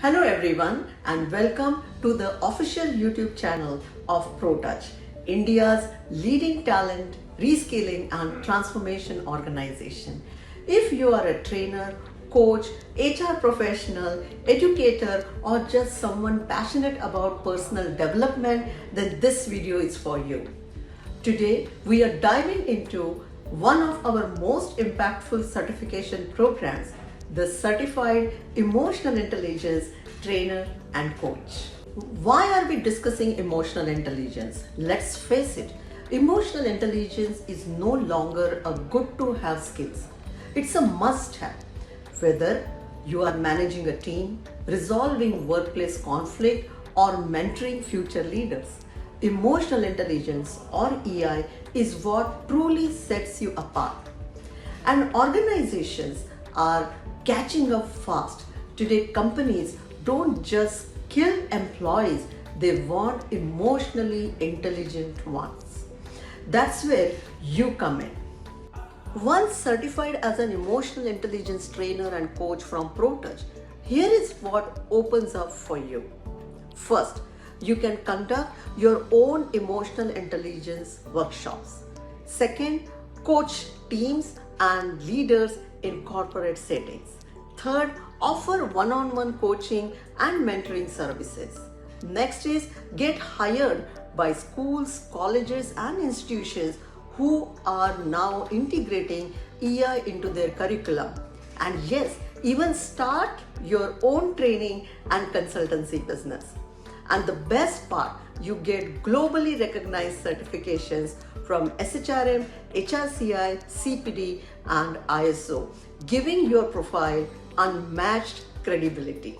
Hello everyone and welcome to the official YouTube channel of Protouch, India's leading talent, reskilling and transformation organization. If you are a trainer, coach, HR professional, educator or just someone passionate about personal development, then this video is for you. Today we are diving into one of our most impactful certification programs, the Certified Emotional Intelligence Trainer and Coach. Why are we discussing emotional intelligence? Let's face it, emotional intelligence is no longer a good to have skills. It's a must have. Whether you are managing a team, resolving workplace conflict or mentoring future leaders, emotional intelligence or EI is what truly sets you apart. And organizations are catching up fast. Today, companies don't just kill employees, they want emotionally intelligent ones. That's where you come in. Once certified as an emotional intelligence trainer and coach from Protouch, here is what opens up for you. First, you can conduct your own emotional intelligence workshops. Second, coach teams and leaders in corporate settings. Third, offer one-on-one coaching and mentoring services. Next is get hired by schools, colleges and institutions who are now integrating EI into their curriculum. And yes, even start your own training and consultancy business. And the best part, you get globally recognized certifications from SHRM, HRCI, CPD and ISO, giving your profile unmatched credibility.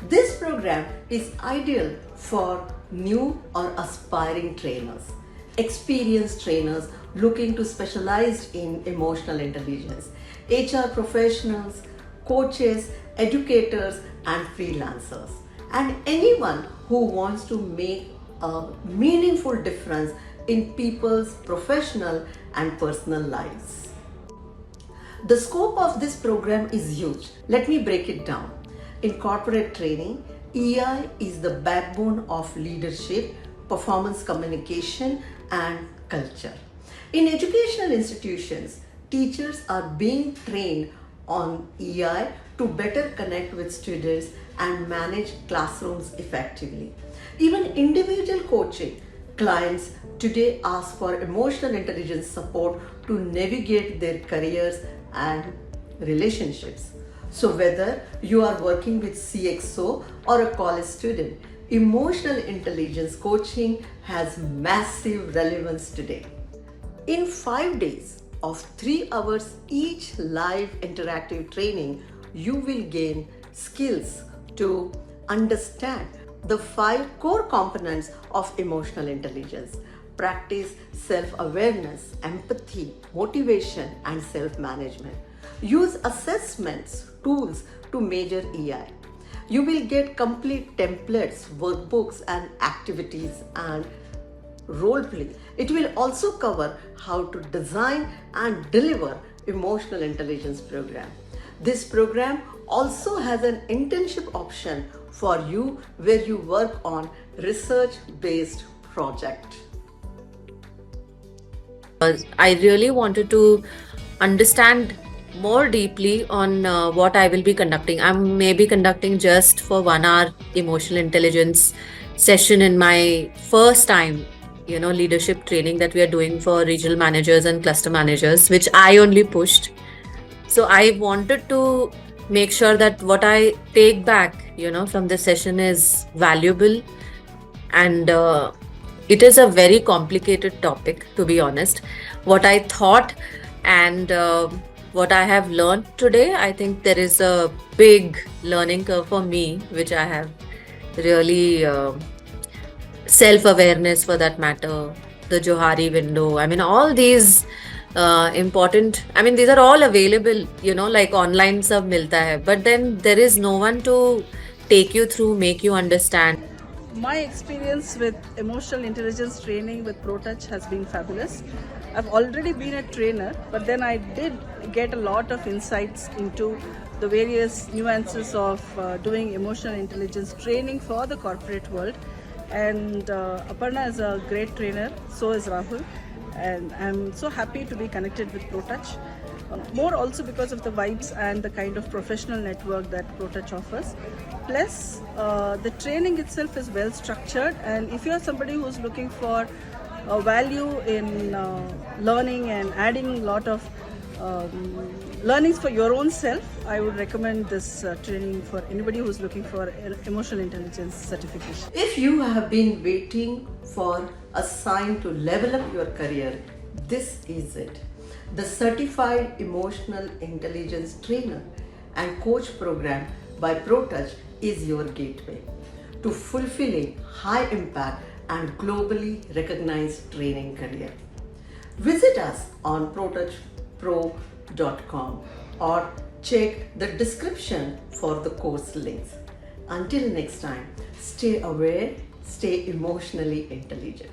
This program is ideal for new or aspiring trainers, experienced trainers looking to specialize in emotional intelligence, HR professionals, coaches, educators and freelancers, and anyone who wants to make a meaningful difference in people's professional and personal lives. The scope of this program is huge. Let me break it down. In corporate training, EI is the backbone of leadership, performance communication, and culture. In educational institutions, teachers are being trained on EI to better connect with students and manage classrooms effectively. Even individual coaching clients today ask for emotional intelligence support to navigate their careers and relationships. So whether you are working with CXO or a college student, emotional intelligence coaching has massive relevance today. In 5 days of 3 hours each live interactive training, you will gain skills to understand the 5 core components of emotional intelligence. Practice self-awareness, empathy, motivation, and self-management. Use assessments, tools to measure EI. You will get complete templates, workbooks, and activities and role play. It will also cover how to design and deliver emotional intelligence program. This program also has an internship option for you where you work on research-based project. I really wanted to understand more deeply on what I will be conducting. I'm maybe conducting just for 1 hour emotional intelligence session in my first time, leadership training that we are doing for regional managers and cluster managers, which I only pushed. So I wanted to make sure that what I take back, from this session is valuable and it is a very complicated topic, to be honest. What I thought and what I have learned today, I think there is a big learning curve for me, which I have really self-awareness for that matter, the Johari window. I mean, all these important, I mean, these are all available, like online sab milta hai. But then there is no one to take you through, make you understand. My experience with emotional intelligence training with Protouch has been fabulous. I've already been a trainer, but then I did get a lot of insights into the various nuances of doing emotional intelligence training for the corporate world. And Aparna is a great trainer, so is Rahul, and I'm so happy to be connected with Protouch. More also because of the vibes and the kind of professional network that Protouch offers. Plus, the training itself is well structured, and if you're somebody who's looking for value in learning and adding a lot of learnings for your own self, I would recommend this training for anybody who's looking for emotional intelligence certification. If you have been waiting for a sign to level up your career, this is it. The Certified Emotional Intelligence Trainer and Coach program by Protouch is your gateway to fulfilling high impact and globally recognized training career. Visit us on protouchpro.com or check the description for the course links. Until next time, stay aware, stay emotionally intelligent.